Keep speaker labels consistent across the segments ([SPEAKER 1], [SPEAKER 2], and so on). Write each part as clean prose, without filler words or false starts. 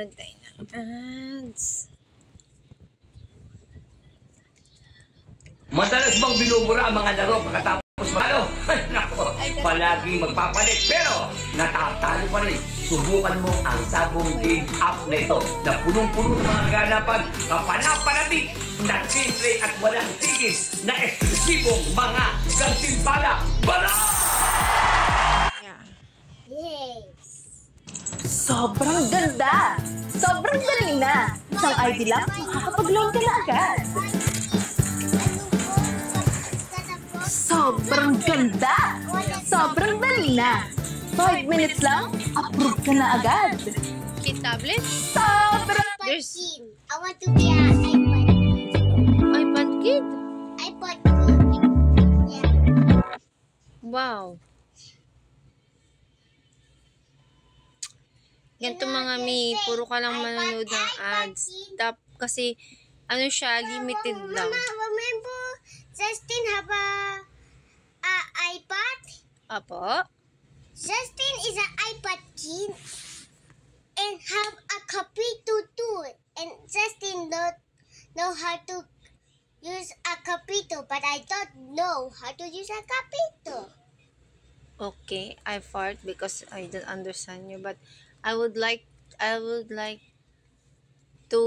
[SPEAKER 1] Nanonood tayo ng ads.
[SPEAKER 2] Madalas bang binubura ang mga laro pagkatapos malo? Nako, palagi magpapalit pero natatalo pa rin. Subukan mo ang Sabong Game app na ito na punong-puno ng mga ganapan, kapanapanabik, na simple at walang tigil na eksklusibong mga gantimpala. Bala!
[SPEAKER 3] Yes!
[SPEAKER 4] Sobrang ganda! Sobrang galing na! Isang ID lang, makakapag-loan ka na agad! Sobrang ganda! Sobrang dali na! 5 minutes lang, approve ka na agad!
[SPEAKER 1] Kid tablet?
[SPEAKER 4] Sobrang...
[SPEAKER 1] There's
[SPEAKER 3] Kid. I want to be an iPad.
[SPEAKER 1] iPad Kid?
[SPEAKER 3] iPad Kid. Yeah.
[SPEAKER 1] Wow. Ganito mga mi, puro ka lang manonood ng ads. Kasi, ano siya, limited lang.
[SPEAKER 3] Mama, remember Justin have a iPad?
[SPEAKER 1] Apo?
[SPEAKER 3] Justin is an iPad kid and have a computer too. And Justin don't know how to use a computer, but I don't know how to use a computer.
[SPEAKER 1] Okay, I fart because I don't understand you, but I would like to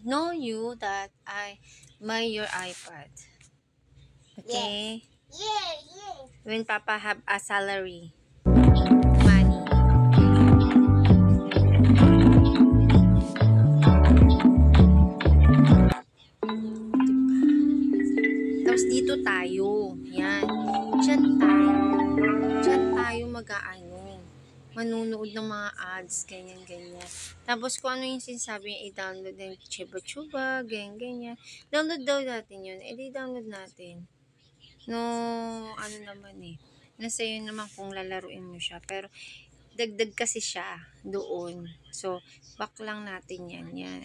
[SPEAKER 1] know you that I buy your iPad. Okay?
[SPEAKER 3] Yeah.
[SPEAKER 1] When Papa have a salary. Money. Tapos dito tayo. Yan. Diyan tayo mag-aano. Manunood ng mga ads, ganyan. Tapos kung ano yung sinasabi niya, i-download ng Chuba, ganyan. Download daw natin yun. Di-download natin. No, ano naman nasa iyo naman kung lalaruin mo siya. Pero, dagdag kasi siya doon. So, back lang natin yan. Diba?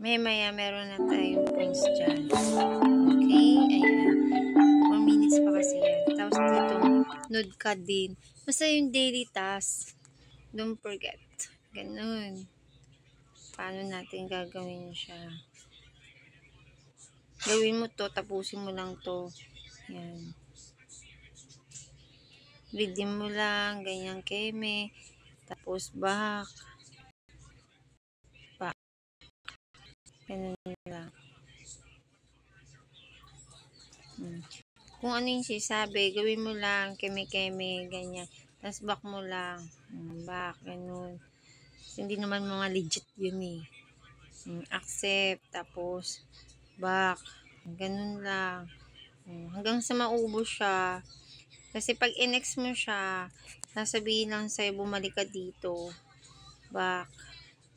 [SPEAKER 1] Maya meron na tayong points dyan. Okay, ayan. 4 minutes pa kasi yan. Tapos dito, node ka din. Basta yung daily task. Don't forget. Ganun. Paano natin gagawin siya? Gawin mo to, tapusin mo lang to. Yan. Redeem mo lang, ganyan keme. Tapos back. Ganun lang. Kung ano yung sinasabi, gawin mo lang, keme-keme, ganyan. Tapos back mo lang. Back, ganun. Kasi hindi naman mga legit yun accept, tapos back. Ganun lang. Hanggang sa maubos siya. Kasi pag in-next mo siya, sasabihin lang sa'yo, bumalik ka dito. Back.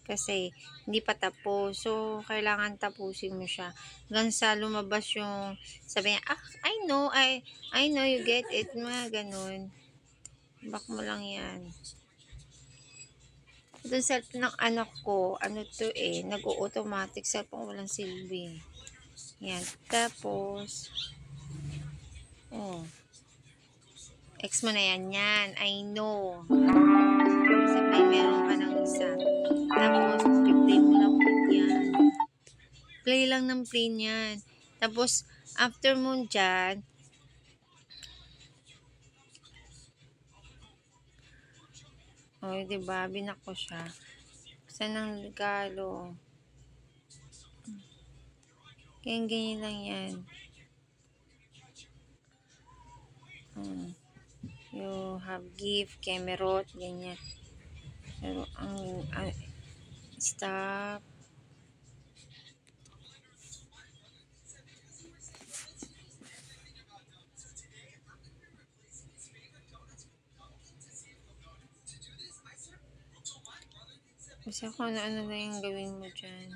[SPEAKER 1] Kasi hindi pa tapos. So, kailangan tapusin mo siya. Hanggang sa lumabas yung sabi niya, I know you get it. Mga ganun. Back mo lang yan. Ito cellphone ng anak ko. Ano to nag-automatic cellphone, walang silbi. Yan. Tapos, X mo na yan. I know. Kasi meron ka ng isa. Tapos, play mo lang yan. Play lang ng play niyan. Tapos, after mo dyan, diba? Binak ko siya. Saan ang regalo? Ganyan lang yan. You have gift, camerot, ganyan. Pero ang stop. Kasi kung ano na yung gawin mo dyan.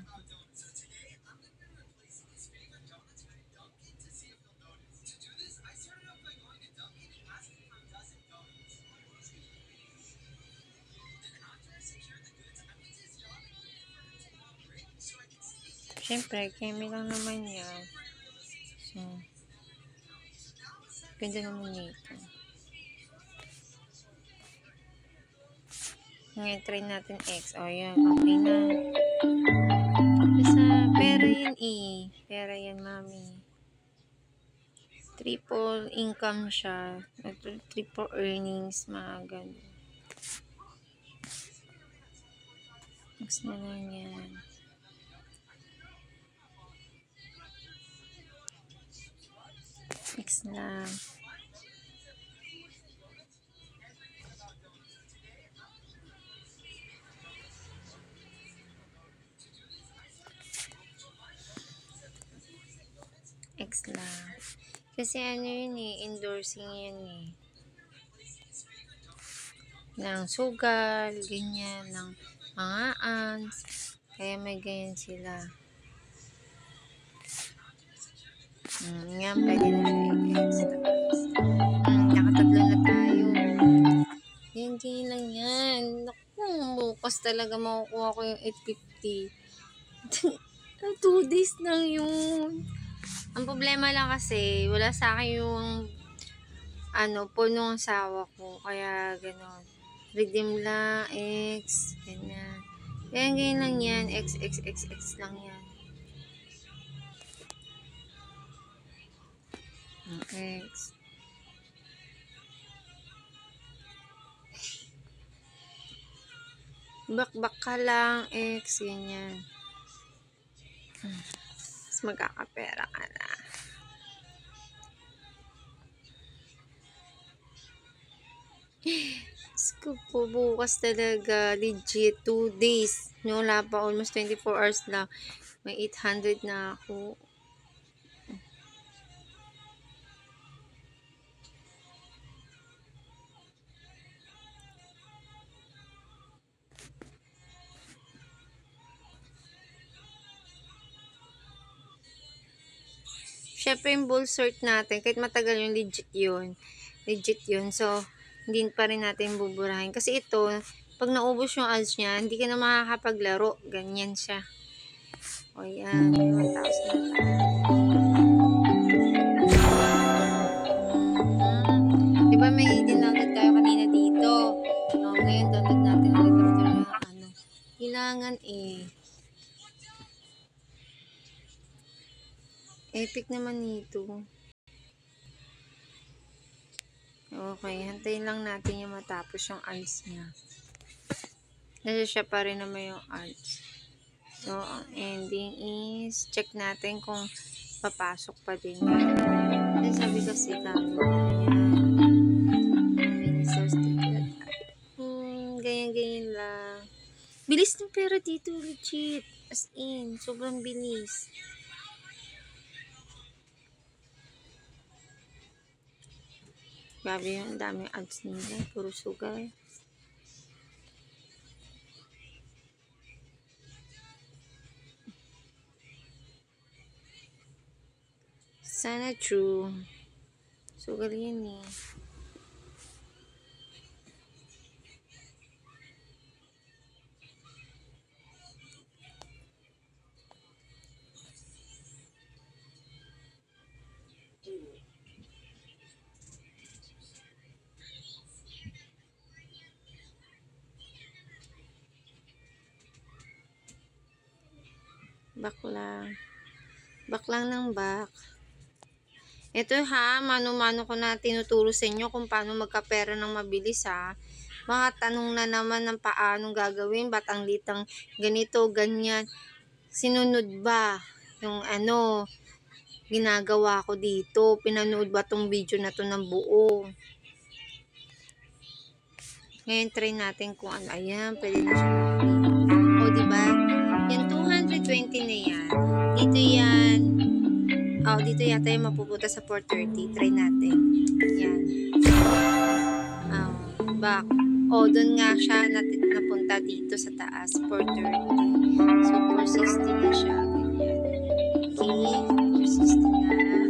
[SPEAKER 1] Siyempre, kemi lang naman yan. So, Ganda naman nito. Ngayon, try natin X. O, yan. Okay na. Basta, pera yan eh. Pera yan, mami. Triple income siya. Triple earnings, mga ganun. X na lang yan. X lang. X lang. Kasi ano yun eh, endorsing yan eh. Ng sugal, ganyan, ng mga ants. Kaya may ganyan sila. Yan, pwede na siya i-X. Nakatatlo na tayo. Yan, ganyan lang yan. Naku, bukas talaga makukuha ko yung 850. 2 days lang yun. Ang problema lang kasi, wala sa akin yung punong asawa ko. Kaya, gano'n. Redeem lang, X, ganyan. Ganyan lang yan. X lang yan. X. Bakbak ka lang, X, ganyan. Mas magkakapera ka na. Scoop po, bukas talaga, legit, 2 days. No, wala pa, almost 24 hours lang. May 800 na ako. Syempre yung bull sort natin, kahit matagal yung legit yun. So, hindi pa rin natin buburahin. Kasi ito, pag naubos yung ads niya, hindi ka na makakapaglaro. Ganyan siya. O yan, may 1,000 na tayo. Diba may dinagad tayo kanina dito? O, ngayon, download natin ulit after yung kailangan eh. Epic naman nito. Okay, hantayin lang natin yung matapos yung ads niya. Kasi siya pa rin naman yung ads. So, ang ending is, check natin kung papasok pa din. Kasi sabi kasi kami, ganyan lang. Bilis ng pera dito, legit. As in, sobrang bilis. Grabe yung daming ads nila. Puro sugar. Sana true. Sugar yan eh. Back lang ng back. Ito ha, mano-mano ko na tinuturo sa inyo kung paano magkapera ng mabilis ha. Mga tanong na naman ng paano gagawin, ba't ang litang ganito, ganyan. Sinunod ba yung ginagawa ko dito? Pinanood ba tong video na to ng buo? Ngayon try natin kung ano. Ayan, pwede na siya. O, diba? Yan 220 na yan. Dito yan. Dito yata yung mapupunta sa 430. Try natin. Yan. Back. Doon nga siya napunta dito sa taas. 430. So, 460 na siya. Ganyan. Okay. 460 na.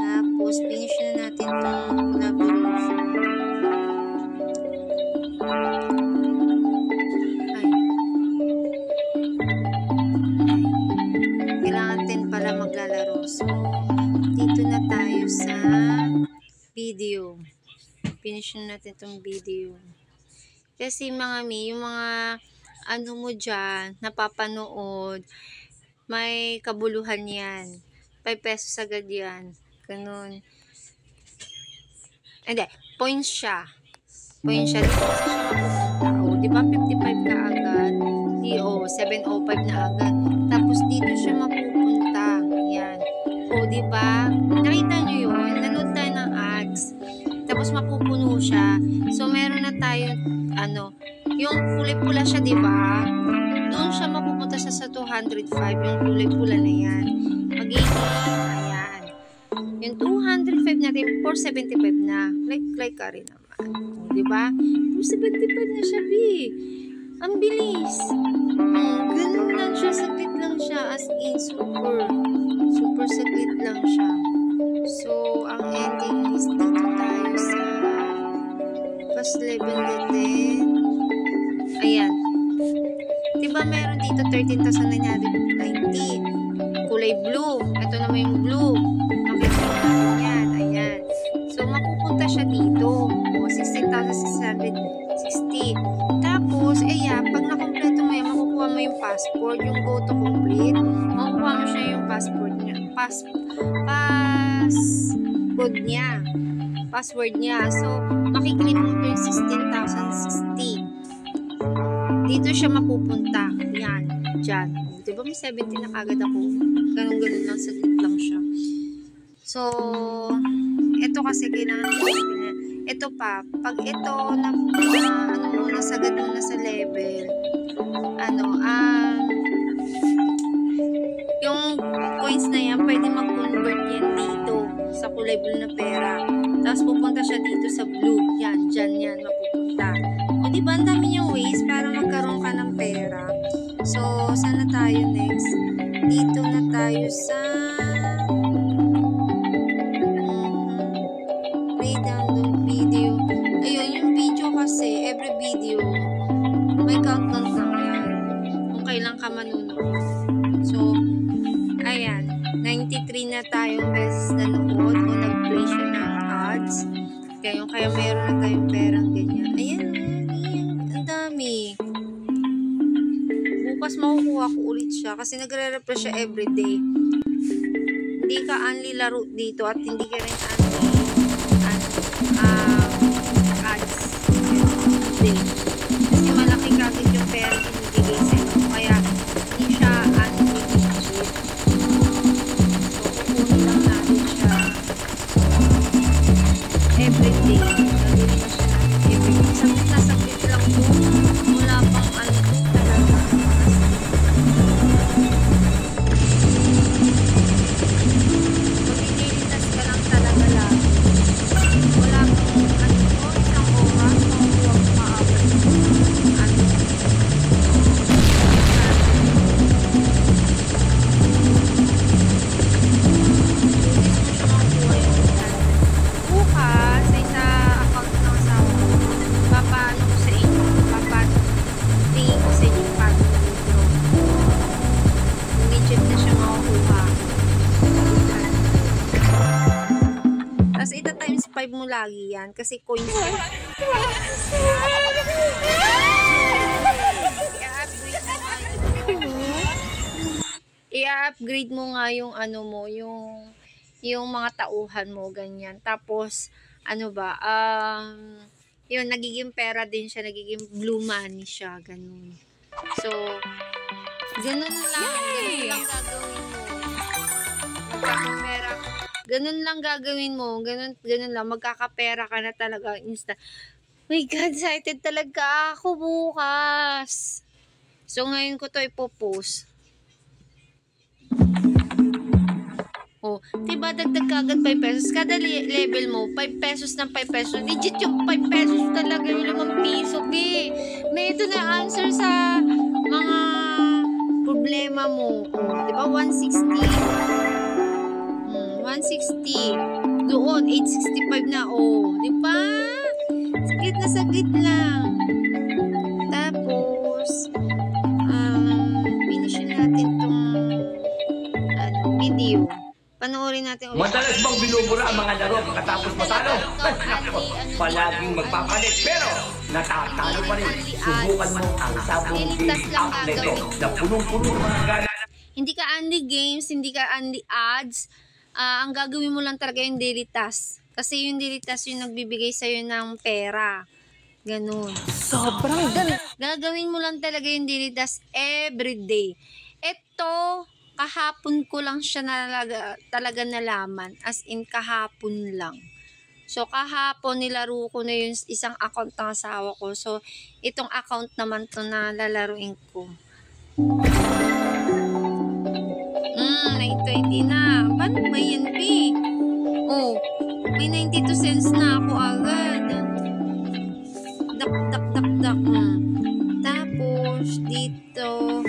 [SPEAKER 1] Tapos, finish na natin itong collaboration. Kailangan 10 pala maglalaro. So, dito na tayo sa Finish na natin tong video. Kasi mga mi, yung mga ano mo dyan, napapanood, may kabuluhan yan. 5 pesos agad yan. Ganun. Hindi, points siya. Points siya. Dito kasi siya mapupunta. O, di ba 55 na agad? Di, 705 na agad. Tapos dito siya mapupunta. Yan. O, di ba? Nakita nyo yun? Nanood tayo ng ads. Tapos mapupuno siya. So, meron na tayo, yung kulay pula siya, di ba? Doon siya mapupunta sa 205, yung kulay pula na yan. Ayan. Yung 205 natin, 475 na. Like ka rin naman. O, di ba? 475 na siya, B. Ang bilis. Ganun lang siya, saglit lang siya. As in, super saglit lang siya. So, ang ending is dito tayo sa first level natin. Ayan. Diba meron dito 13,990. Kulay blue. Ito naman yung blue. Nakita natin yan. Ayan. So, mapupunta siya dito. O, 16,660. Tapos, ayan, pag nakompleto mo yan, makukuha mo yung passport, yung go to complete. Makukuha mo siya yung passport niya. Password niya. So, makiklik mo ito yung 16,060. Dito siya mapupunta. Yan. Diyan. Diba may 17 na kagad ako? Ganun-ganun lang. Saglit lang siya. So, ito kasi kailangan ito pa. Pag ito nasagad mo na sa level, yung coins na yan, pwede mag-convert yan dito sa kulay blue na pera. Tapos pupunta siya dito sa blue. Yan, dyan yan, mapupunta. O diba, ang dami niyang ways para magkaroon ka ng pera. So, saan na tayo next? Dito na tayo sa play download video. Ayun, yung video kasi, every video, may countdown lang yan. Kung kailan ka manunood. So, ayan, 93 na tayong beses nanood o nag-play siya ng ads. Kaya meron na tayong perang ganyan. Ayan, ang dami. Bukas makukuha ko ulit siya kasi nagre-refresh siya everyday. Hindi ka only laro dito at hindi ka rin ads. Day. Kasi malaki kagad yung pera binibigay sa inyo. Kaya hindi siya unlimited. So, kukunin lang natin siya everyday. Gagawin na siya natin everyday. Saglit lang po. Wala pang talaga. Maglilitas ka lang talaga lang. Wala pang isang oras, makukuha mo maabot. Bukas, sa isa account ng asawa ko, papaano ko sa inyo, tingin ko sa inyo paano mag-withdraw. Immediate na siya makukuha. Tapos ita times 5 mo lagi yan, kasi coins yan. I-upgrade mo nga yung yung mga tauhan mo, ganyan. Tapos, yun, nagiging pera din siya, nagiging blue money siya, ganun. So, ganun lang gagawin mo. Magkakapera. Ganun lang gagawin mo, ganun lang, magkakapera ka na talaga, instant. My God, excited talaga ako bukas. So, ngayon ko to ipopost. Oh, diba dagdag kagad 5 pesos? Kada level mo, 5 pesos ng 5 pesos. Legit yung 5 pesos talaga, yung 5 piso, be. May ito na answer sa mga problema mo. Oh, diba 160? 160. Doon, 865 na. Oh, diba? Saglit lang. Tapos, finishin natin tong video. Panoorin natin ulit.
[SPEAKER 2] Madalas bang binubura ang mga laro pagkatapos matalo? Ay, nako, palaging magpapalit pero natatalo pa rin. Subukan mo ang sabong game app nito na punong-puno ng mga gana.
[SPEAKER 1] Hindi ka only games, hindi ka only ads. Ang gagawin mo lang talaga yung daily task. Kasi yung daily task yung nagbibigay sa'yo ng pera. Ganun.
[SPEAKER 4] Sobrang ganda.
[SPEAKER 1] Gagawin mo lang talaga yung daily task everyday. Ito, kahapon ko lang siya talaga nalaman. As in, kahapon lang. So, kahapon nilaro ko na yung isang account ng asawa ko. So, itong account naman to na lalaruin ko. 9:20 na. Paano ba yan, B? Oh, may 92 cents na ako agad. Dak. Tapos, dito,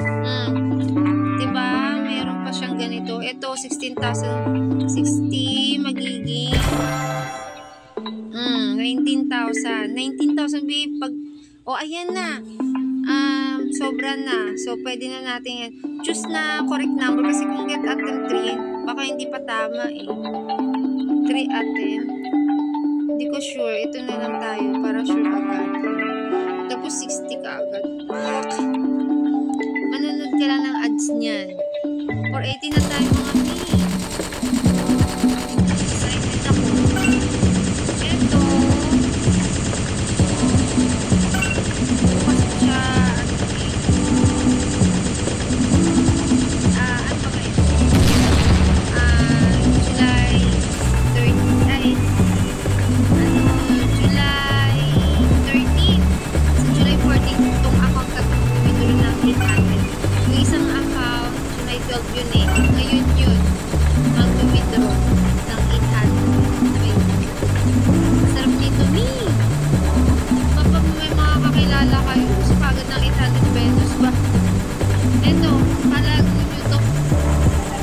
[SPEAKER 1] diba, meron pa siyang ganito. Ito, 16,060 magiging 19,000. 19,000, babe. Ayan na. Sobra na. So, pwede na natin yan. Choose na correct number kasi kung get attempt 3, baka hindi pa tama eh. 3 attempt. Hindi ko sure. Ito na lang tayo para sure agad. Tapos 60 ka agad. Manunod ka lang ng ads niyan. 480 na tayo mga mi. Excited ako. Ito. Bukas siya. Ano ba ito? July 30. July 13. Sa July 14, itong account na ito bumituloy ng 800. Yung isang account, July 12 yun eh. Ngayon yun, mag-withdraw ng 800. Masarap dito, mi! Kapag may mga kakilala kayo, gusto kagad ng 800 pesos ba? Eto, palago nyo to.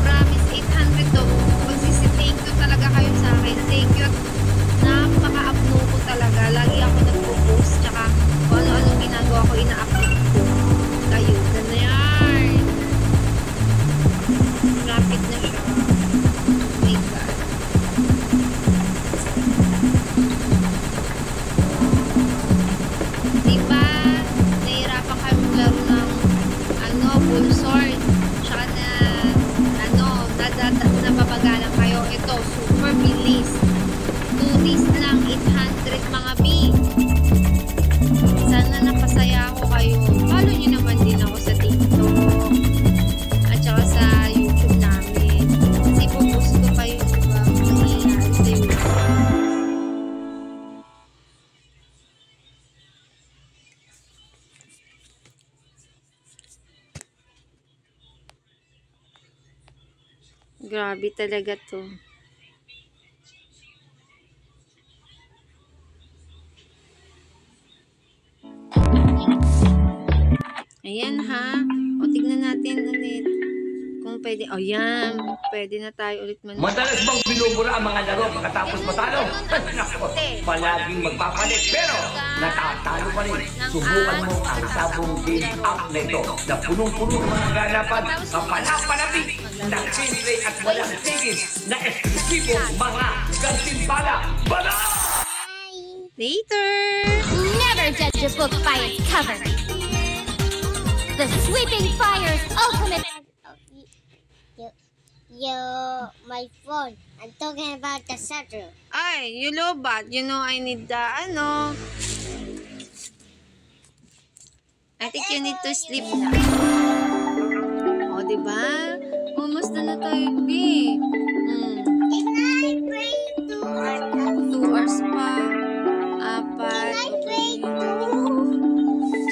[SPEAKER 1] Promise, 800 to. Magsisi-thank you talaga kayo sa akin. Thank you. Napaka-upno ko talaga. Lagi ako nagpo-post. Tsaka kung ano-anong ginagawa ko, ina-upload ko. Kayo. Ganyan. Rapid na siya. Oh my God. Diba? Nahirapan kami maglaro ng full sword. Tsaka napapagalang kayo. Ito, super bilis. 2 days lang, 800 mga B. Sana napasaya ako kayo. Follow nyo naman din ako sa TikTok. At saka sa YouTube namin. Kasi pupost ko pa yung iba nangyayari sa YouTube. Grabe talaga to. Ayan ha. O tignan natin ulit. Kung pwede. O yan. Pwede na tayo ulit man.
[SPEAKER 2] Madalas bang binubura ang mga laro pagkatapos matalo? Ay, nako, palaging magpapalit pero natatalo pa rin. Subukan mo ang sabong game app nito na punong-puno ng mga ganapan, kapanapanati, ng simple at walang tigil na eksklusibong mga gantimpala. Bala!
[SPEAKER 1] Later!
[SPEAKER 5] Never judge a book by its cover. The Sweeping Fire's ultimate.
[SPEAKER 3] My phone. I'm talking about the shutter.
[SPEAKER 1] Ay, you lobat. You know I need the I think you need to sleep na. O, diba? Almost na tayo, B.
[SPEAKER 3] If I pray to
[SPEAKER 1] 2 hours pa. 4.
[SPEAKER 3] I pray to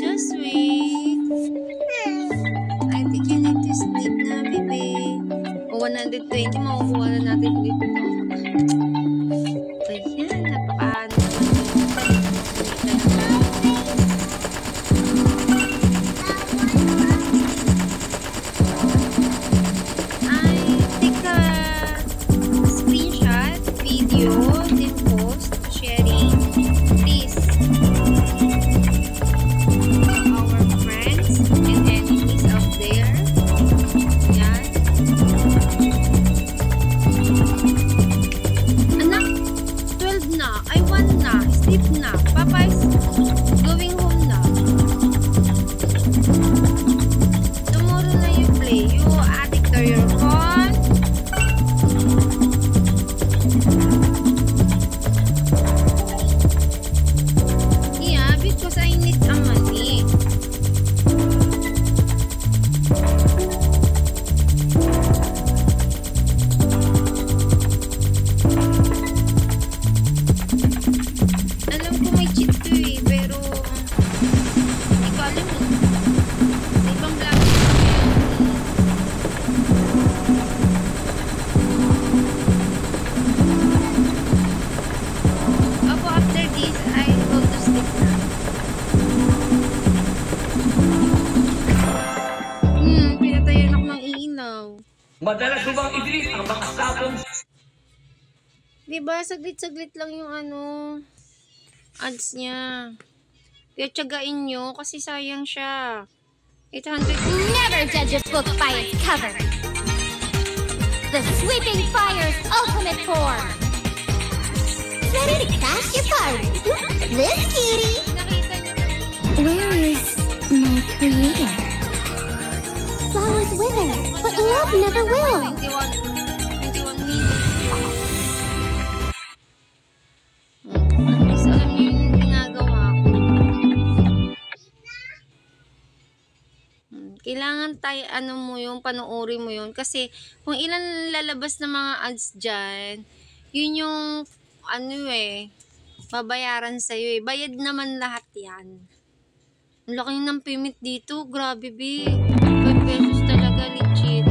[SPEAKER 1] Just wait. I think you need to sleep na, baby. O, 120. Makukuha na natin ulit ito. Ayan, napakaano. Ay, take a screenshot, video, then post, sharing. Please. Our friends and enemies out there. Yan.
[SPEAKER 2] Madalas mo bang i-delete ang mga sabong
[SPEAKER 1] Diba, saglit-saglit lang yung ads niya. Kaya tiyagain nyo kasi sayang siya. 800.
[SPEAKER 5] Never judge a book by its cover. The Sweeping Fire's ultimate form. Ready to crash your party? This kitty.
[SPEAKER 1] Nakita nyo na.
[SPEAKER 5] Where is my creator? Flowers wither, but love never will.
[SPEAKER 1] 21 minutes. At least alam niyo yung ginagawa ko. Kailangan tayo, mo yung panoorin mo yun. Kasi, kung ilan lalabas na mga ads dyan, yun yung, babayaran sa'yo eh. Bayad naman lahat yan. Ang laki ng payment dito. Grabe, B. 5 pesos talaga, legit.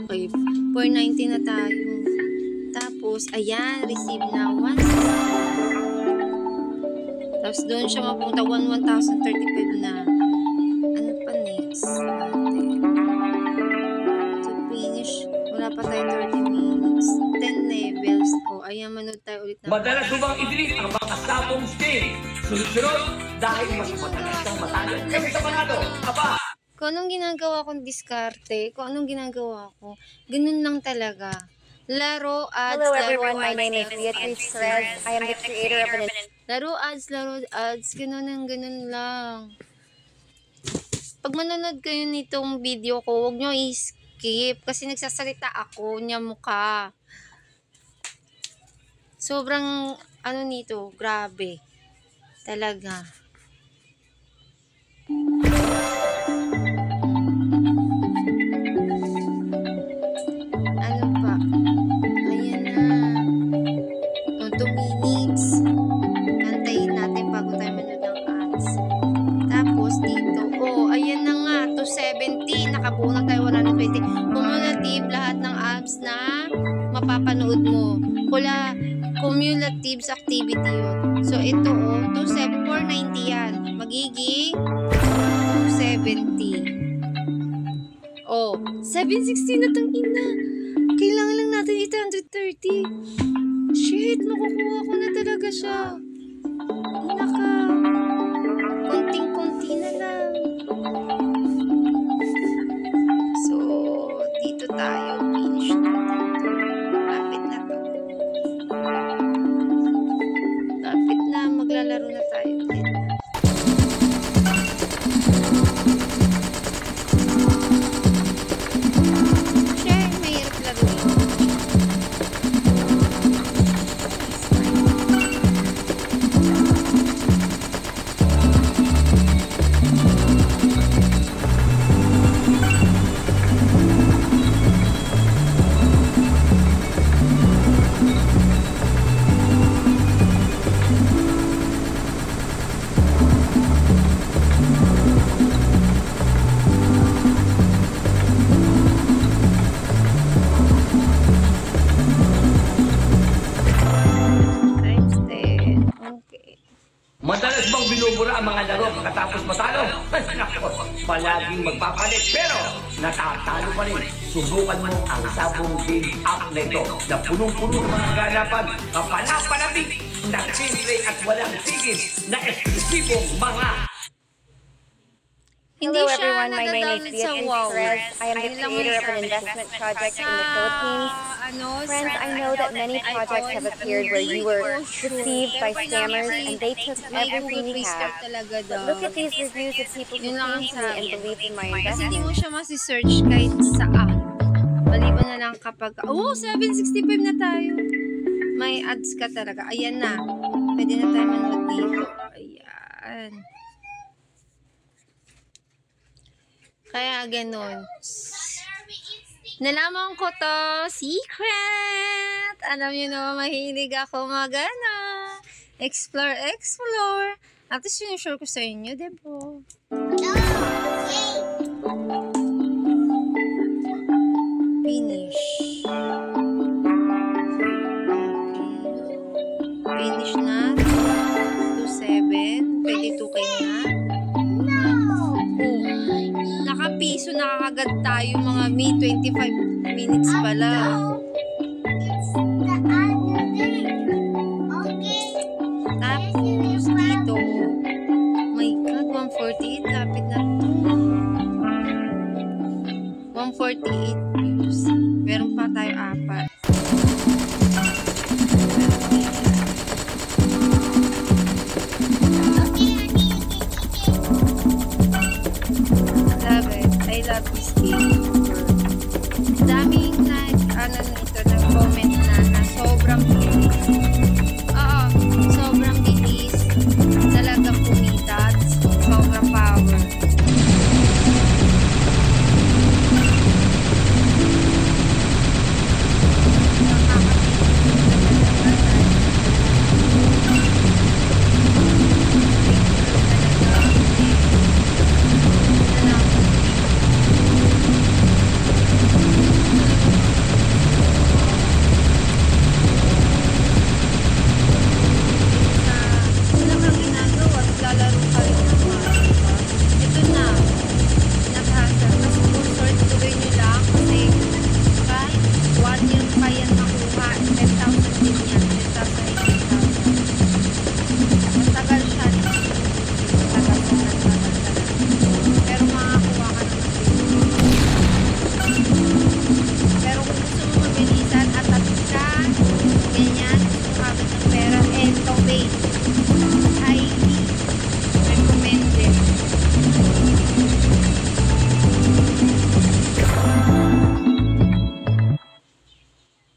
[SPEAKER 1] Okay, 490 na tayo. Tapos, ayan, receive na 1. Tapos doon siya mapunta 1,035 na. Ano pa next natin? To finish, wala pa tayo 30 minutes. 10 levels. O, ayan, manood tayo ulit na.
[SPEAKER 2] Madalas mo bang i-delete ang mga sabong sting? Sunod-sunod dahil mas matalas kang matalo. Kasi sa panalo, aba!
[SPEAKER 1] Kung anong ginagawa kong diskarte, kung anong ginagawa ko, ganun lang talaga. Laro, ads,
[SPEAKER 4] Hello
[SPEAKER 1] laro,
[SPEAKER 4] everyone, my
[SPEAKER 1] ads,
[SPEAKER 4] name is
[SPEAKER 1] laro,
[SPEAKER 4] Beatrice
[SPEAKER 1] ads,
[SPEAKER 4] Perez. I am the creator of an
[SPEAKER 1] laro, ads, ganun lang. Pag manonood kayo nitong video ko, huwag nyo i-skip kasi nagsasalita ako, niya mukha. Sobrang, nito, grabe. Talaga. Ano pa? Ayan na. 2 minutes. Antayin natin bago tayo manood ng ads. Tapos dito, ayan na nga, 270. Nakabuo na tayo 120. Cumulative lahat ng apps na mapapanood mo. Cumulative activity yun. So, ito, 490 yan. Magiging 270. 760 na tang ina. Kailangan lang natin 830. Shit, makukuha ko na talaga siya. Ina ka. Konting-konti na lang. So, dito tayo. Finish natin to. Lapit na to. Lapit na. Maglalaro na tayo ulit. Shit, mahirap laruin. Times 10. Okay.
[SPEAKER 2] Madalas bang binubura ang mga laro pagkatapos matalo? Nako, palaging magpapalit pero natatalo pa rin. Subukan mo ang sabong game app nito na punong-puno ng mga ganapan, kapanapanabik, na simple at walang tigil na eksklusibong mga
[SPEAKER 1] Hindi
[SPEAKER 4] Hello
[SPEAKER 1] siya
[SPEAKER 4] everyone, my name is
[SPEAKER 1] nagagamit sa
[SPEAKER 4] Beatrice
[SPEAKER 1] WoW.
[SPEAKER 4] Perez. I am the
[SPEAKER 1] Ayun lang
[SPEAKER 4] creator of an
[SPEAKER 1] masasabi ko.
[SPEAKER 4] investment project in the
[SPEAKER 1] Sa,
[SPEAKER 4] Philippines. Friends, I know that many projects have appeared where you were deceived by scammers and they took everything you have.
[SPEAKER 1] Talaga daw.
[SPEAKER 4] But look at these reviews of people who
[SPEAKER 1] Yun lang ang
[SPEAKER 4] came to me and
[SPEAKER 1] sabi.
[SPEAKER 4] believed in my
[SPEAKER 1] Kasi hindi
[SPEAKER 4] investment.
[SPEAKER 1] mo siya masisearch kahit saan. Maliban na lang kapag, 765 na tayo. May ads ka talaga. Ayan na. Pwede na tayo manood dito. Ayan. Kaya ganun. Nalaman ko to, secret! Alam niyo naman, mahilig ako explore. At least sinishare ko sa inyo, diba? Finish. Okay. Finish na. 27. 22K na. agad tayo mga May 25 minutes pala.
[SPEAKER 3] It's the other day. Okay.
[SPEAKER 1] Tapos dito, my God, 148, lapit na to. 148 views. Meron pa tayo 4. Love it. I love this game. Daming nag-comment na sobrang bilis. Oo, sobrang bilis. Talagang kumita. Sobrang power.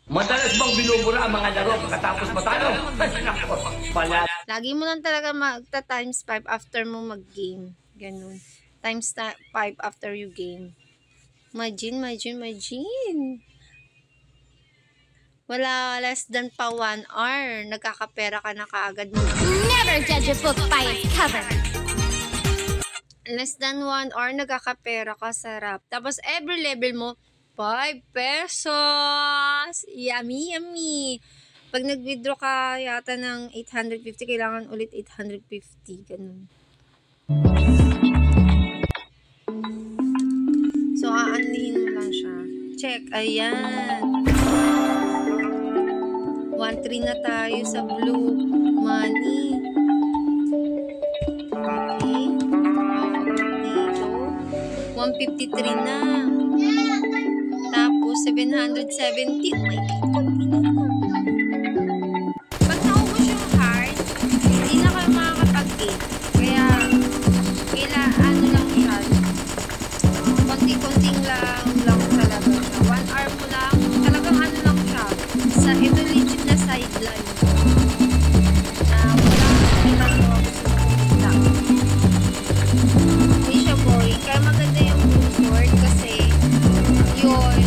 [SPEAKER 2] Madalas bang binubura ang mga laro pagkatapos matalo? Nako, pala.
[SPEAKER 1] Lagi mo lang talaga magta-times 5 after mo mag-game. Ganun. Times 5 after you game. Imagine. Wala, less than pa 1 hour. Nagkakapera ka na kaagad mo.
[SPEAKER 5] Never judge a book by its cover.
[SPEAKER 1] Less than 1 hour, nagkakapera ka, sarap. Tapos every level mo, 5 pesos! Yummy, yummy! Pag nag-withdraw ka yata ng 850, kailangan ulit 850. Ganun. So, aanlihin mo lang siya. Check. Ayan. 1-3 na tayo sa blue money. Okay. Dito. 153 na. Tapos, 770. Oh my God. Pag naubos yung heart, hindi na kayo makakapag-game. Kaya, ano lang yan. Konti-konting lang talaga siya. 1 hour mo lang. Talagang ano lang siya. Ito legit na sideline. Na wala kang mo gusto mo kumita. Hindi siya boring. Kaya maganda yung blue sword kasi yun.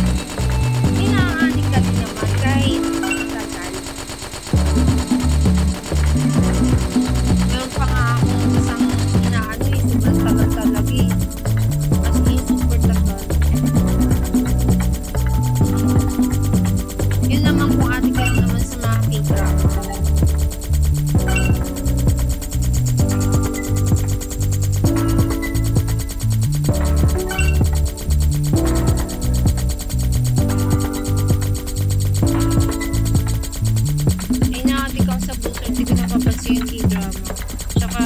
[SPEAKER 1] Hinaanik ka din naman kahit matagal. Meron pa nga akong isang inaano eh. Sobrang tagal talaga eh. As in, super tagal. Yun naman kung ate kayo naman sa mga K-drama. Ay nakati ka sa booster, hindi ko napapansin yung K-drama. Tsaka,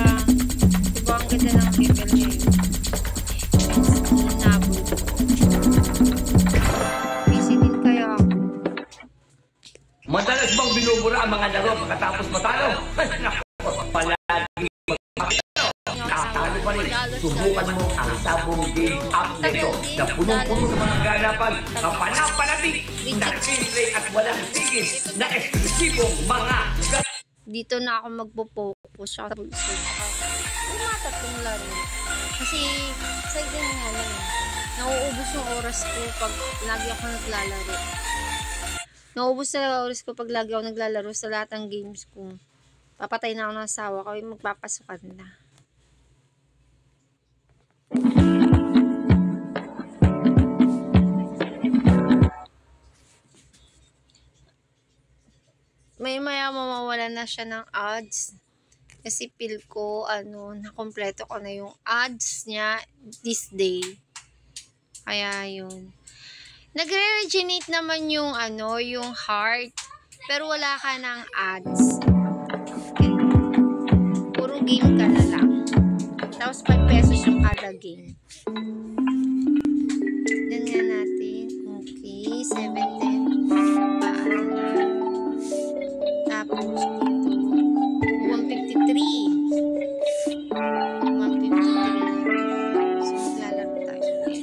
[SPEAKER 1] diba ang ganda ng level ngayon? Nabot. Busy din kaya ako.
[SPEAKER 2] Madalas bang binubura ang mga laro pagkatapos matalo? Nako, palagi tatalo pa rin. Subukan mo ang sabong game app nito na punong-puno ng mga ganapan, kapanapanabik, na simple at walang tigil na eksklusibong mga
[SPEAKER 1] Dito na ako magpo-focus sa booster. Yung mga tatlong laro. Kasi, sa ganyan nga lang. Nauubos yung oras ko pag lagi ako naglalaro. Nauubos talaga oras ko pag lagi ako naglalaro sa lahat ng games ko. Papatay na ako ng asawa ko, yung magpapasukan na. Maya mawawala na siya ng ads. Kasi feel ko, nakompleto ko na yung ads niya this day. Kaya yun. Nagre-regenerate naman yung ano, yung heart. Pero wala ka ng ads. Okay. Puro game ka na lang. Tapos 5 pesos yung kada game. Tignan nga natin. Okay, 710. Paano na. Tapos dito, 153. 153. So, maglalaro tayo ulit.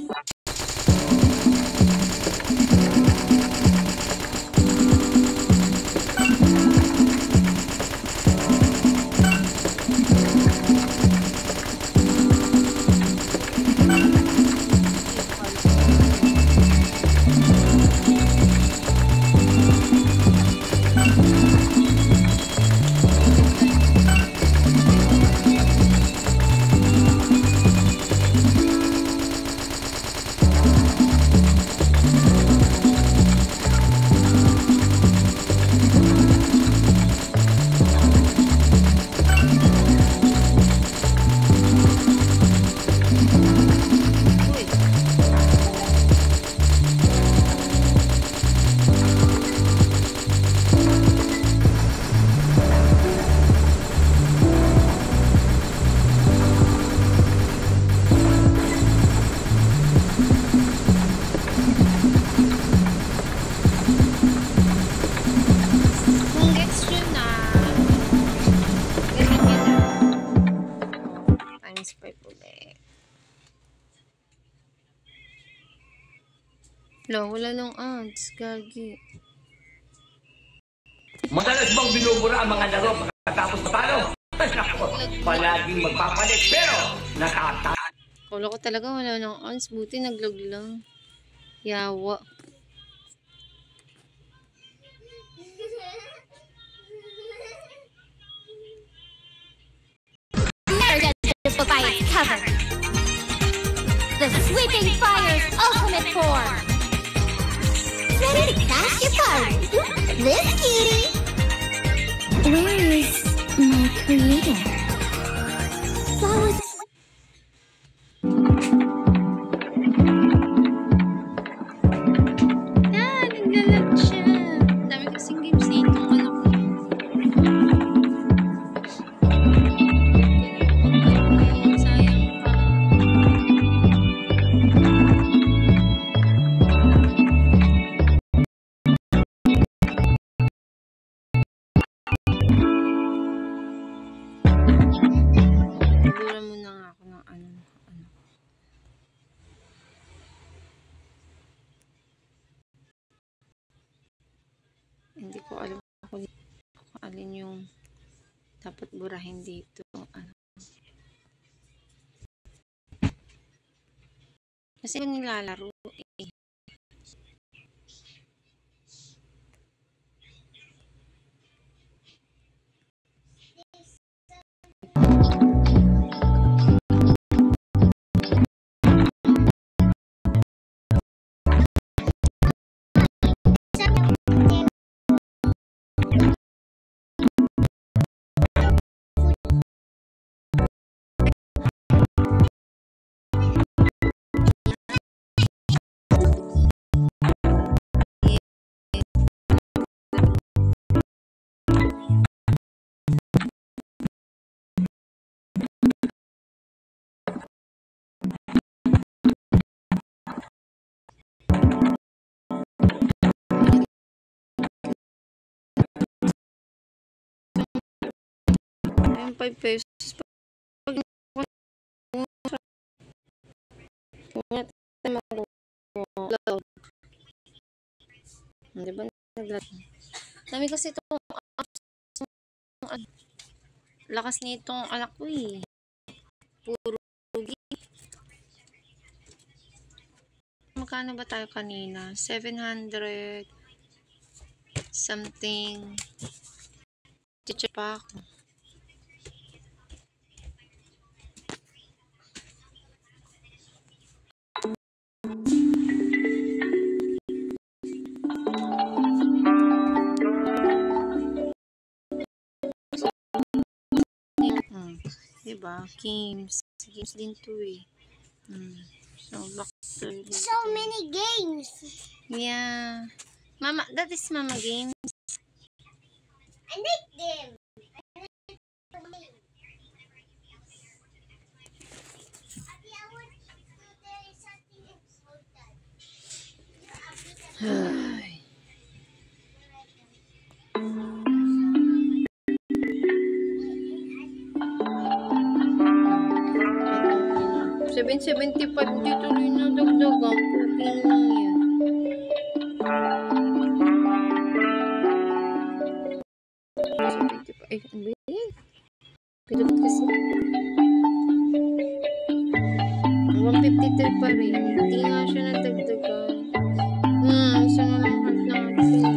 [SPEAKER 1] Uy. Kung gets nyo na, ganun nyo na. Times 5 ulit. Wala nang ads. Gagi.
[SPEAKER 2] Madalas bang binubura ang mga laro pagkatapos matalo? Nako, palaging magpapalit pero natatalo.
[SPEAKER 1] Kala ko talaga wala nang ads. Buti naglag lang. Yawa.
[SPEAKER 5] Never judge a book by its cover. The Sweeping Fire's ultimate form. Ready to crash your party? This cutie. Where is my creator? Flowers.
[SPEAKER 1] Yan, naglalag siya. Dami kasing games dito. Ano ko. Sayang pa. Bura muna nga ako ng ano. Hindi ko alam kung alin yung dapat burahin dito. Ano. Kasi kung nilalaro eh. Ayun, 5 pesos. Pag diba naglag? Dami kasi itong lakas nitong anak ko eh. Puro gift. Magkano ba tayo kanina? 700 something. Check pa ako. Diba? Games din to eh. So, back to
[SPEAKER 3] So many games.
[SPEAKER 1] yeah. Mama, that is Mama game.
[SPEAKER 3] I like them. I like them. Ate, I want to tell you something important.
[SPEAKER 1] Ay. 775 dito rin na dagdagan. Puking na yan. Ay, ano ba yan? Pinagod kasi. 153 pa rin. Hindi nga siya nadagdagan. Isa na lang heart natin.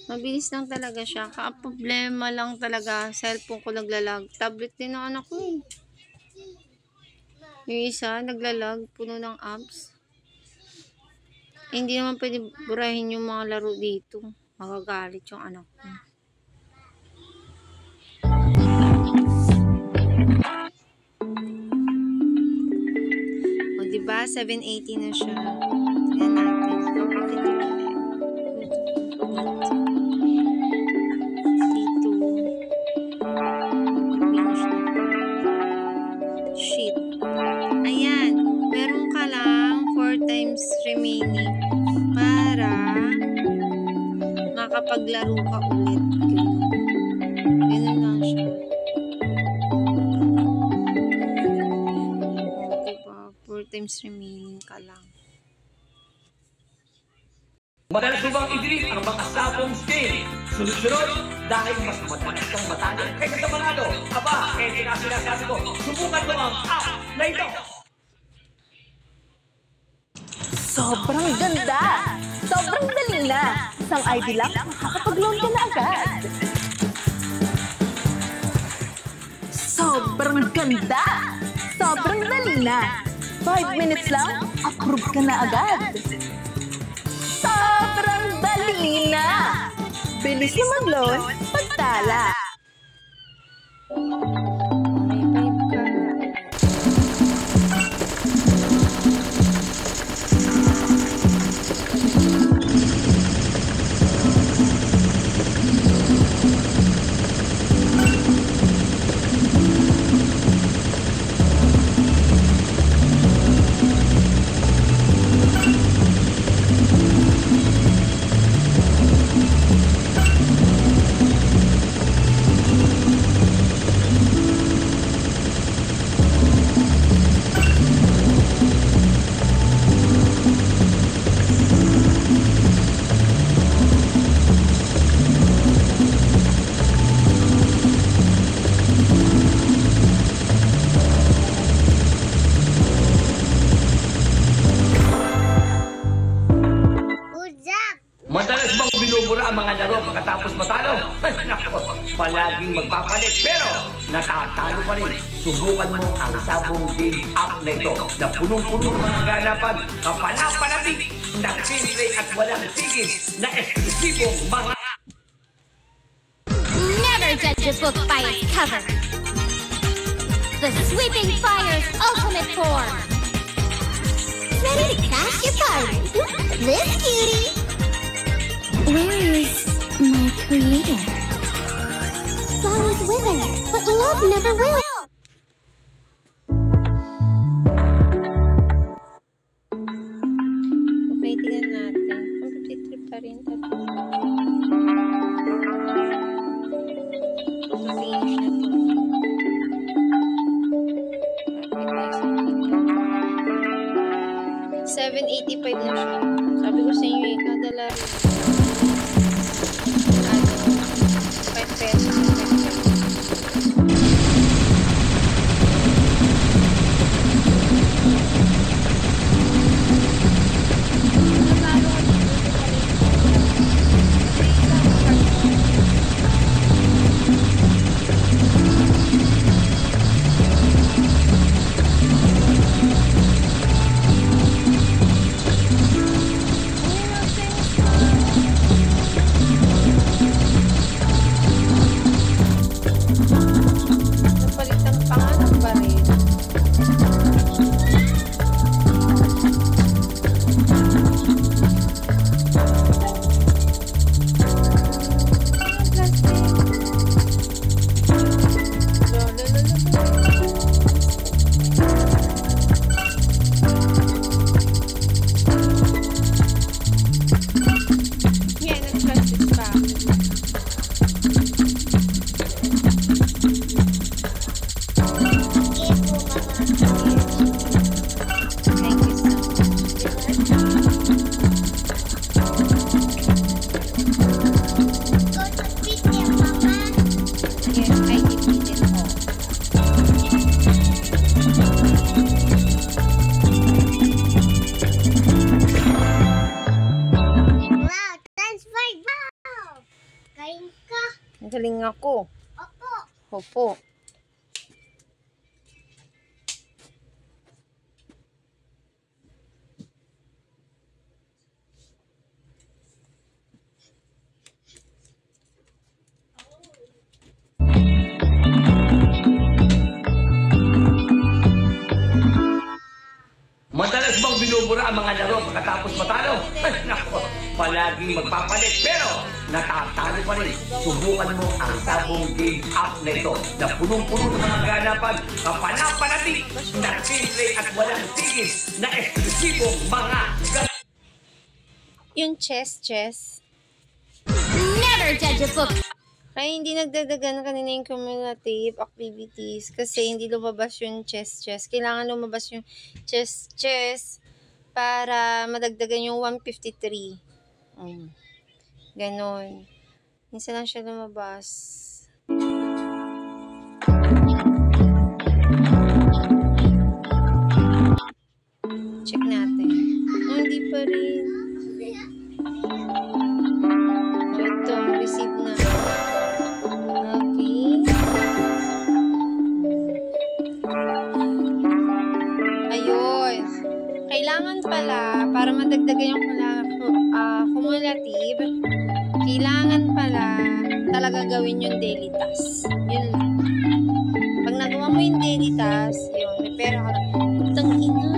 [SPEAKER 1] Mabilis lang talaga siya. Problema lang talaga. Cellphone ko naglalag. Tablet din ng anak ko eh. Yung isa, naglalag. Puno ng apps. Hindi naman pwede burahin yung mga laro dito. Magagalit yung anak ko. O diba, 780 na siya. Tingnan natin. Sheet. Ayan. Meron ka lang 4 times remaining para makapaglaro ka ulit. Ganun lang siya. O, diba? 4 times remaining ka lang.
[SPEAKER 2] Madalas mo bang i-delete ang mga sabong skin? Sunod-sunod, dahil mas matalas kang matalo kaysa sa manalo. Aba, kaya na sinasabi ko, subukan mo ang app na ito.
[SPEAKER 6] Sobrang ganda! Sobrang dali na! Isang ID lang, makakapag-loan ka na agad. Sobrang ganda! Sobrang dali na! 5 minutes lang, approve ka na agad. Sobrang dali na! Bilis na mag-loan, pagtala.
[SPEAKER 1] May 5 ka.
[SPEAKER 2] Madalas bang binubura ang mga laro pagkatapos matalo? Nako, palaging magpapalit pero natatalo pa rin. Subukan mo ang Sabong Game app na ito na punong-puno ng mga ganapan, kapanapanabik, nagsimple at walang tigil na eksklusibong mga...
[SPEAKER 5] Never judge a book by its cover. The Sweeping Fire's ultimate form. Ready to crash your party? This cutie. Where is my creator? Flowers wither, but love never will.
[SPEAKER 1] Okay, tingnan natin. 53 pa rin. Finish na to. 785 na
[SPEAKER 3] Wow, transfer. Wow. Kain ka.
[SPEAKER 1] Galing ako.
[SPEAKER 3] Opo.
[SPEAKER 1] Opo.
[SPEAKER 2] Madalas bang binubura ang mga laro pagkatapos matalo? Ay, nako, palaging magpapalit pero natatalo pa rin. Subukan mo ang Sabong Game app na ito na punong-puno ng mga ganapan, kapanapanati, na simple at walang tigil na eksklusibong mga
[SPEAKER 1] Yung chess.
[SPEAKER 5] Never judge a book
[SPEAKER 1] Kaya hindi nagdadagan kanina yung cumulative activities kasi hindi lumabas yung chess. Kailangan lumabas yung chess para madagdagan yung 153. Ganon. Minsan lang siya lumabas. Check natin. Hindi pa rin. Ito, receive na. Okay. Ayun. Kailangan pala, para madagdagan yung cumulative, kailangan pala talaga gawin yung daily task. Yun lang. Pag nagawa mo yung daily task, yun, may pera ka na. Putang ina.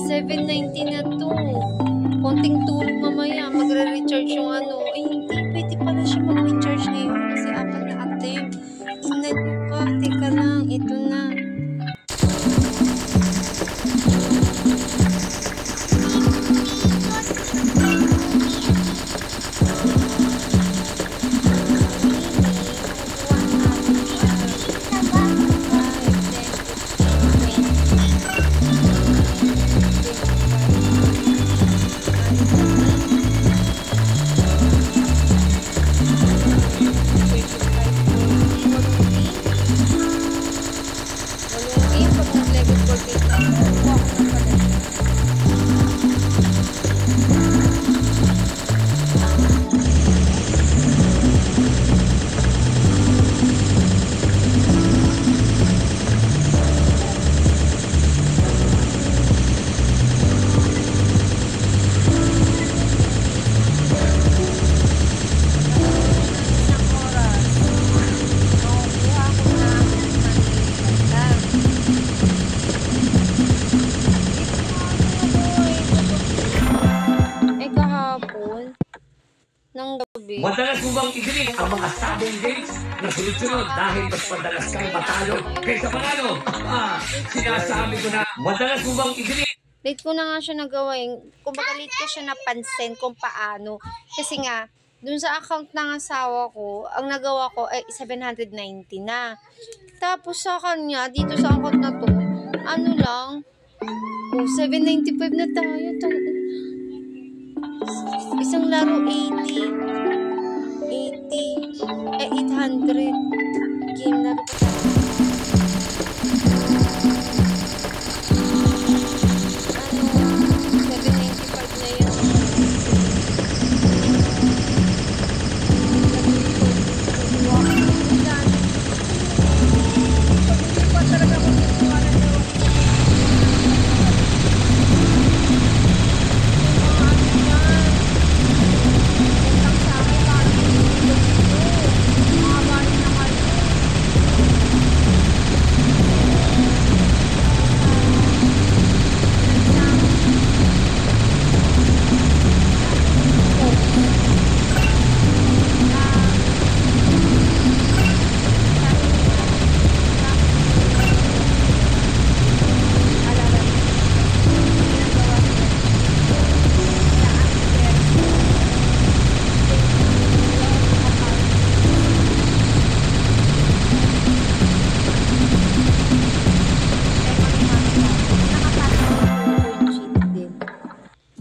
[SPEAKER 1] 790 na to. Konting tulog mamaya, magre-recharge yung ano. Ay, hindi. Pwede pala siya mag-recharge ngayon kasi apat na attempt. Tingnan mo pa. Teka lang. Ito na.
[SPEAKER 2] Madalas mo bang igiling ang mga sabong games na sunod-sunod dahil mas madalas kang matalo kaysa panalo? Sinasabi ko na, madalas mo bang igiling?
[SPEAKER 1] Late ko na nga siya nagawa. Kumbaga late ko siya napansin kung paano. Kasi nga, dun sa account ng asawa ko, ang nagawa ko ay 790 na. Tapos sa kanya, dito sa account na to, ano lang, 795 na tayo. Isang laro 800 game na rin.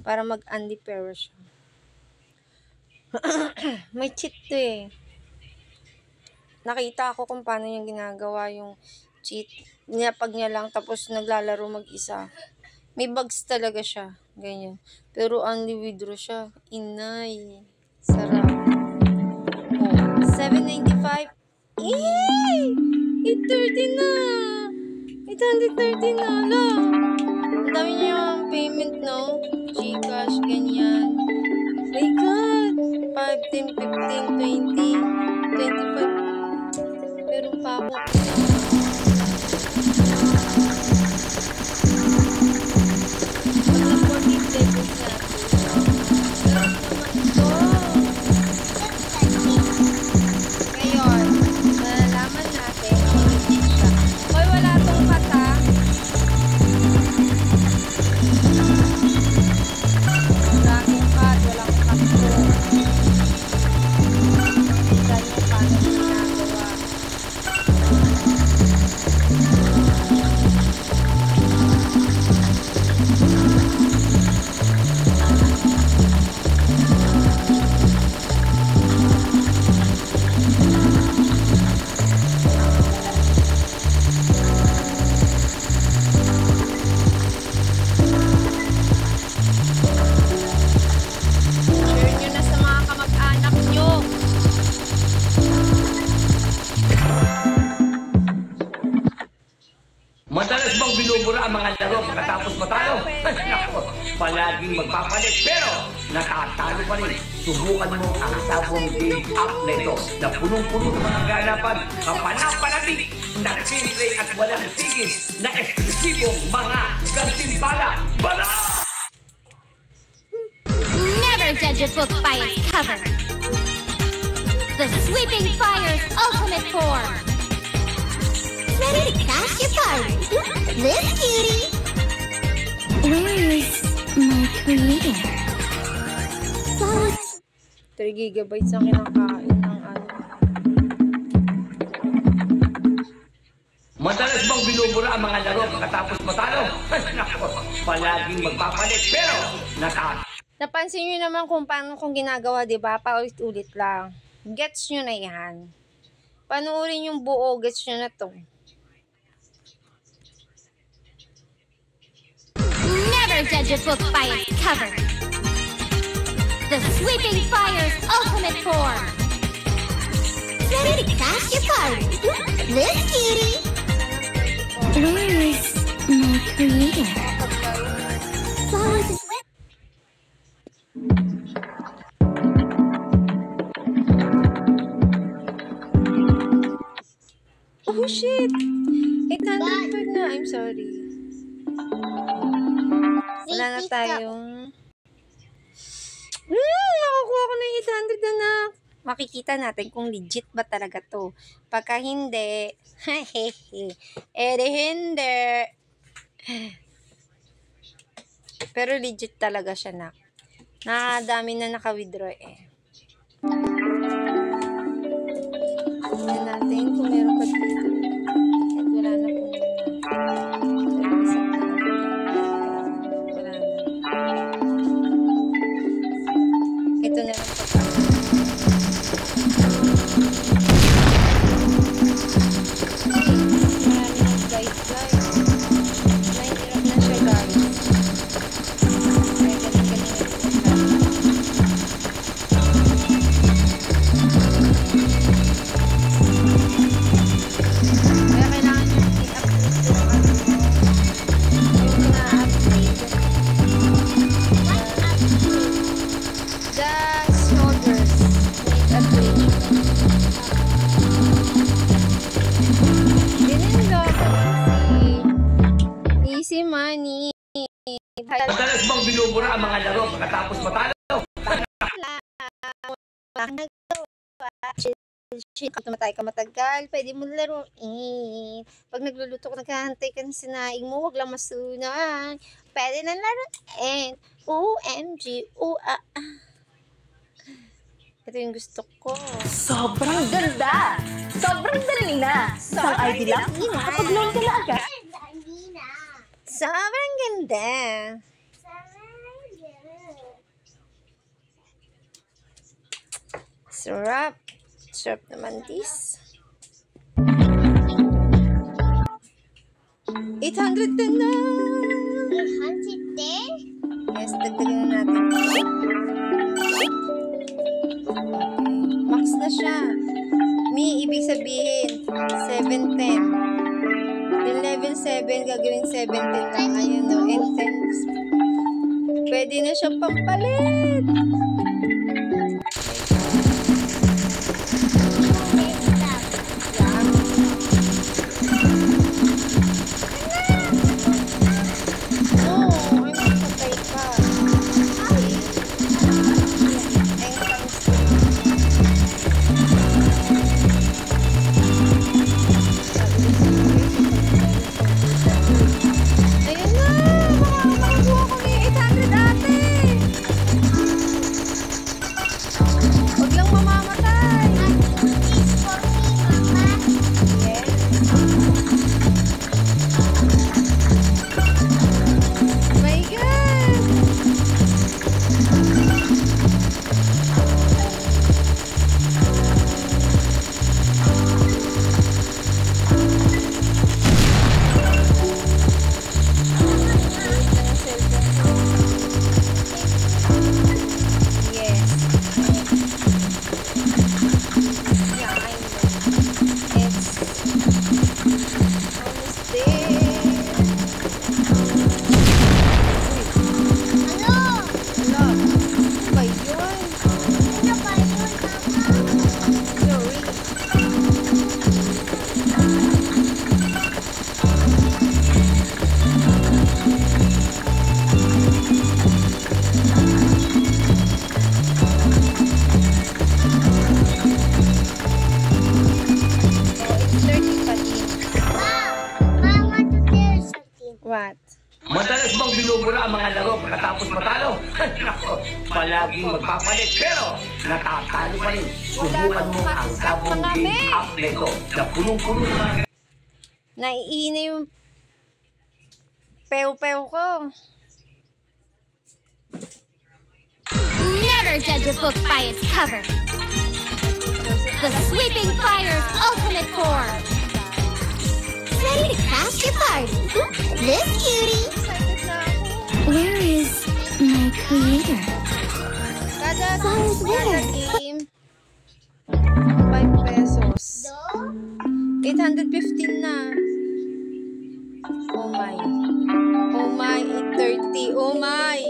[SPEAKER 1] Para mag-Andy Pero siya. May cheat to eh. Nakita ko kung paano yung ginagawa yung cheat. Niyapag niya lang tapos naglalaro mag-isa. May bags talaga siya. Ganyan. Pero only withdraw siya. Inay. Sarap. Oh, 795. Yay! 830 na. 830 na. Ala. Ang dami niya yung payment, no? Gcash, ganyan. My God. 5, 10, 15, 20, 25. Meron pa ako. Ngayon, malalaman natin kung hindi siya. Hoy, wala tong kata. Wala akong kat, walang kakto. Kita niyo paano ginagawa. Share nyo na sa mga kamag-anak nyo.
[SPEAKER 2] Madalas bang binubura ang mga laro pagkatapos matalo? Ay, nako, palaging magpapalit pero natatalo pa rin. Subukan mo ang sabong game app na ito na punong-puno ng mga ganapan, kapanapanabik, na simple at walang tigil na eksklusibong mga gantimpala. Bala!
[SPEAKER 5] Never judge a book by its cover. The Sweeping Fire's ultimate form. Ready to crash your party? This cutie. Where is my creator? Flowers.
[SPEAKER 1] 3 gigabytes ang kinakain ng ano.
[SPEAKER 2] Madalas bang binubura ang mga laro pagkatapos matalo? Ay, nako, palaging magpapalit pero natatalo.
[SPEAKER 1] Napansin nyo naman kung paano kong ginagawa, di ba? Paulit-ulit lang. Gets nyo na yan. Panoorin yung buo, gets nyo na to.
[SPEAKER 5] Never judge a book by its cover. The Sweeping Fire's ultimate form. Ready to crash your party? This cutie. Where is my creator? Flowers.
[SPEAKER 1] Oh, shit! 800 na. I'm sorry. Wala na tayong... Nakakuha ko na yung 800 na. Makikita natin kung legit ba talaga to. Pagka hindi, hindi. Pero legit talaga siya, na. Nakadami na naka-withdraw eh. Tignan natin kung meron pa dito. At wala na po muna. Wala na. Ito na lang pa. Easy money.
[SPEAKER 2] Madalas bang binubura ang mga laro pagkatapos matalo?
[SPEAKER 1] Kung tumatay ka matagal, pwede mo laruin. Pag nagluluto ko, naghahantay ka ng sinaing mo, wag lang masunan. Pwede na laruin. OMG. Ito yung gusto ko.
[SPEAKER 6] Sobrang ganda! Sobrang dali na! Isang ID lang, makakapag-loan ka na agad.
[SPEAKER 1] Sobrang ganda. Sarap. Sarap naman this. 800 na.
[SPEAKER 3] 110?
[SPEAKER 1] Yes, dagdagan na natin. Max na siya. Ibig sabihin, 710. Yung level 7, gagawin 710 lang. Ayun o, and 10. Pwede na siyang pampalit. What?
[SPEAKER 2] Madalas bang binubura ang mga laro pagkatapos matalo? Nako, palaging magpapalit pero natatalo pa rin. Subukan mo ang sabong game app nito na punong-puno ng mga...
[SPEAKER 1] Naiina yung pew-pew ko.
[SPEAKER 5] Never judge a book by its cover. The Sweeping Fire's ultimate form. Ready to crash your party? This cutie. Where is my creator?
[SPEAKER 1] Kada game, 5 pesos. 815 na. Oh my. Oh my, 830. Oh my.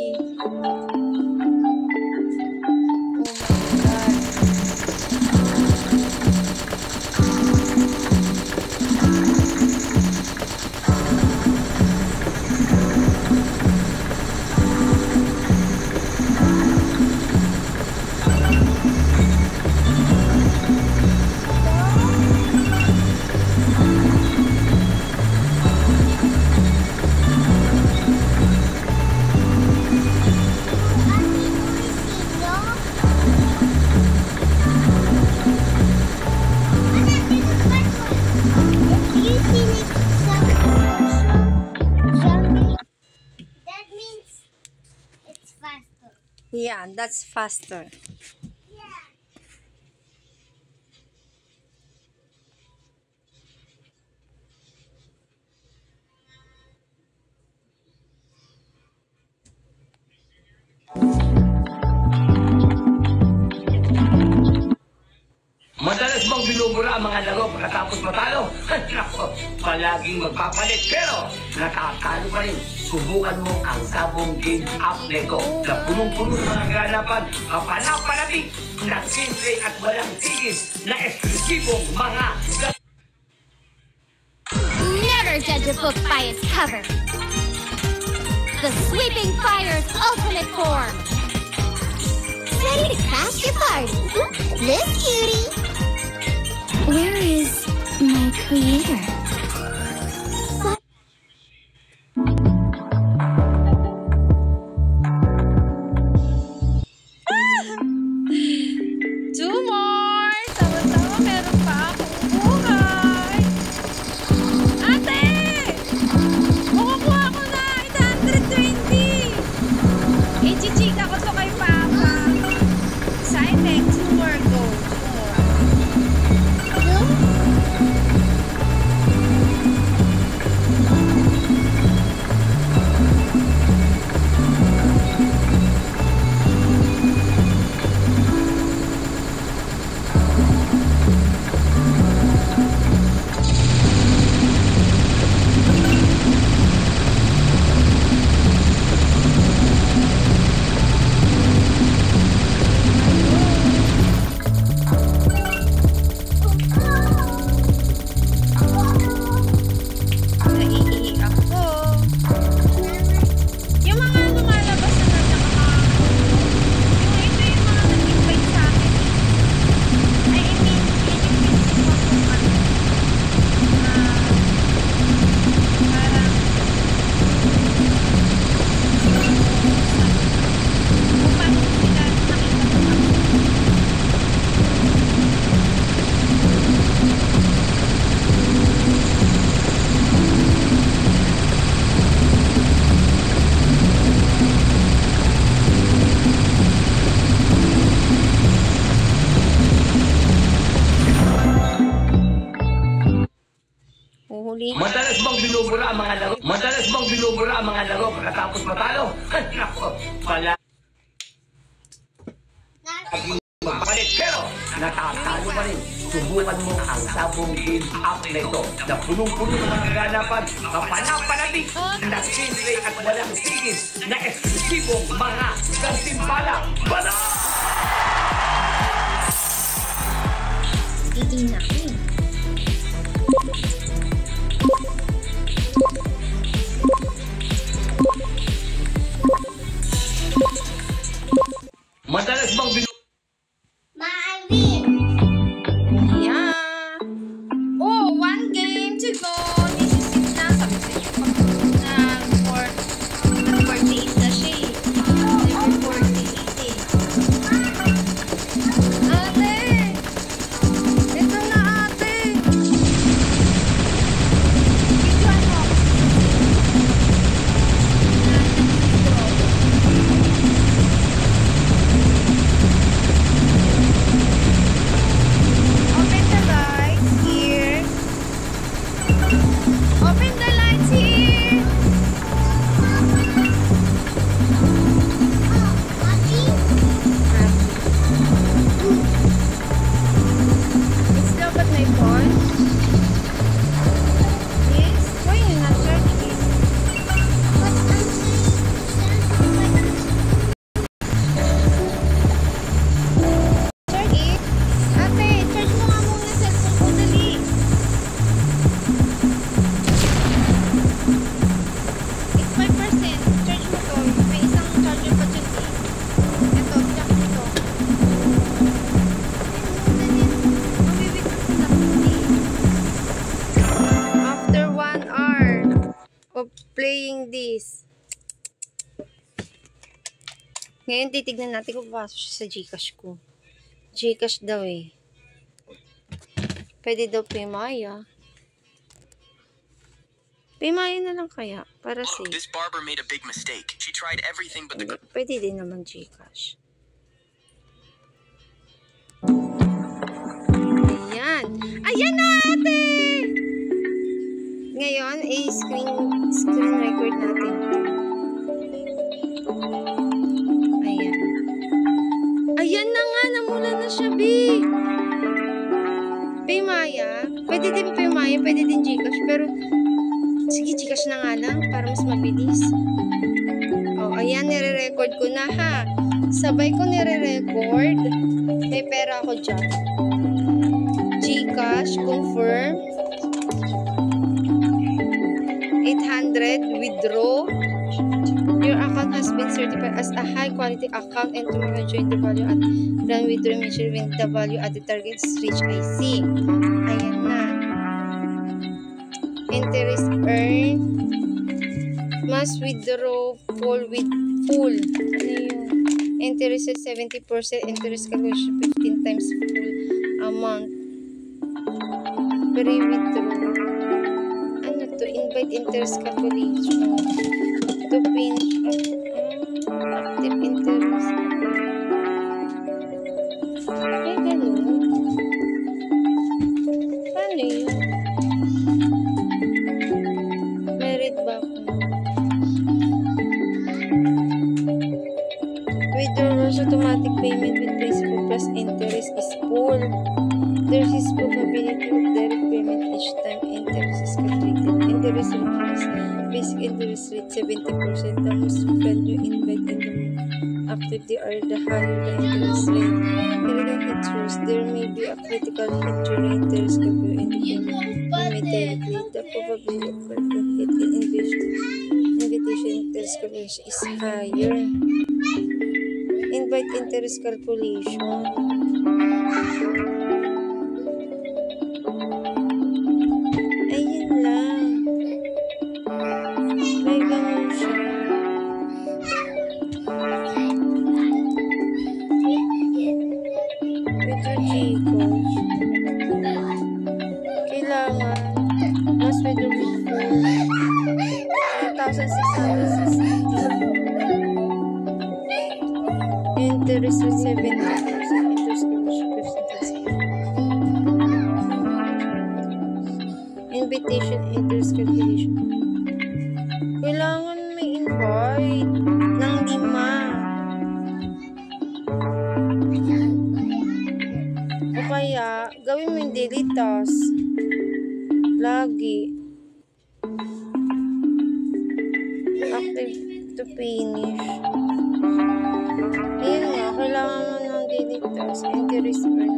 [SPEAKER 1] Yeah, that's faster.
[SPEAKER 2] Madalas bang binubura ang mga laro pagkatapos matalo? Nako, palaging magpapalit pero natatalo pa rin. Subukan mo ang sabong game app nito na punong-puno ng mga ganapan, kapanapanabik, na simple at walang tigil na eksklusibong mga...
[SPEAKER 5] Never judge a book by its cover. The Sweeping Fire's ultimate form. Ready to crash your party? This cutie. Where is my creator?
[SPEAKER 1] Two more! Sama-sama, meron pa akong buhay! Ate! Makukuha ko na! 820! Ichichika ko to kay Papa. Excited! Two more go. Two more. Dali.
[SPEAKER 2] Madalas bang binubura ang mga laro? Madalas bang binubura ang mga laro pagkatapos matalo? Ay, nako, palagi magpapalit pero natatalo pa rin. Subukan mo ang Sabong Games app na ito na punong-puno ng mga kaganapan, kapanapanabik, na simple at walang tigil na eksklusibong mga gantimpala. Bala!
[SPEAKER 1] Itin natin.
[SPEAKER 2] Madalas bang
[SPEAKER 3] Marvin.
[SPEAKER 1] Yeah. Oh, 1 game to go. This is it na. Sabi sa inyo, pag na 48 na siya eh. Number 48 eh. Ate! Ito na ate! Videoan mo ako. Open the lights here. Open the lights here. It's look at my phone. Yes. Why you not charging it? Charge it. Ate, charge mo nga muna cellphone ko. Dali. It's 5%. Charge mo to. May isang charger pa dyan eh. Ito, jack nito. Mabibig ko na after 1 hour of playing this. Ngayon titignan natin kung pasok siya sa Gcash ko. Gcash daw eh. Pwede daw Paymaya. Paymaya na lang kaya para safe.
[SPEAKER 7] This barber made a big mistake. She tried everything but the
[SPEAKER 1] Hindi, pwede din naman Gcash. Ayan. Ayan na ate! Ngayon, screen record natin. Ayan. Ayan na nga, namula na siya, B. Paymaya. Pwede din Paymaya, pwede din Gcash. Pero, sige, Gcash na nga lang para mas mabilis. Oh, ayan, nire-record ko na ha. Sabay ko nire-record. May pera ako dyan. Gcash, confirm. 800, withdraw. Your account has been certified as a high-quality account and tomorrow join the value at run withdraw measure when the value at the target is reached. I see. Ayan na. Interest earned. Must withdraw full with full. Ano yun? Interest at 70%. Interest calculation 15 times full amount. Pre-withdraw. Ano to? Invite interest calculation. To finish active interest. Ay, ganun. Paano yun? Merit ba ako? Withdrawals automatic payment with principal plus interest is full. There is probability of direct payment each time interest is completed. Interest rate is basic interest rate 70%. The most value invite in the active they are the higher the interest rate. Critical hit source. There may be a critical hit during interest review and the payment immediately. The probability of critical hit in invitation interest calculation is higher. Invite interest calculation. Ayun lang. May ganun siya. Withdraw Gcash. Kailangan mas withdraw before 2,660. Interest rate 70%. Interest commission 15%. invitation, interest calculation. Kailangan may invite ng 5. O kaya, gawin mo yung daily task. Lagi. Active to finish. Ayun nga, kailangan mo ng daily task. Interest earn.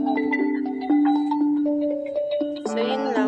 [SPEAKER 1] So, yun lang.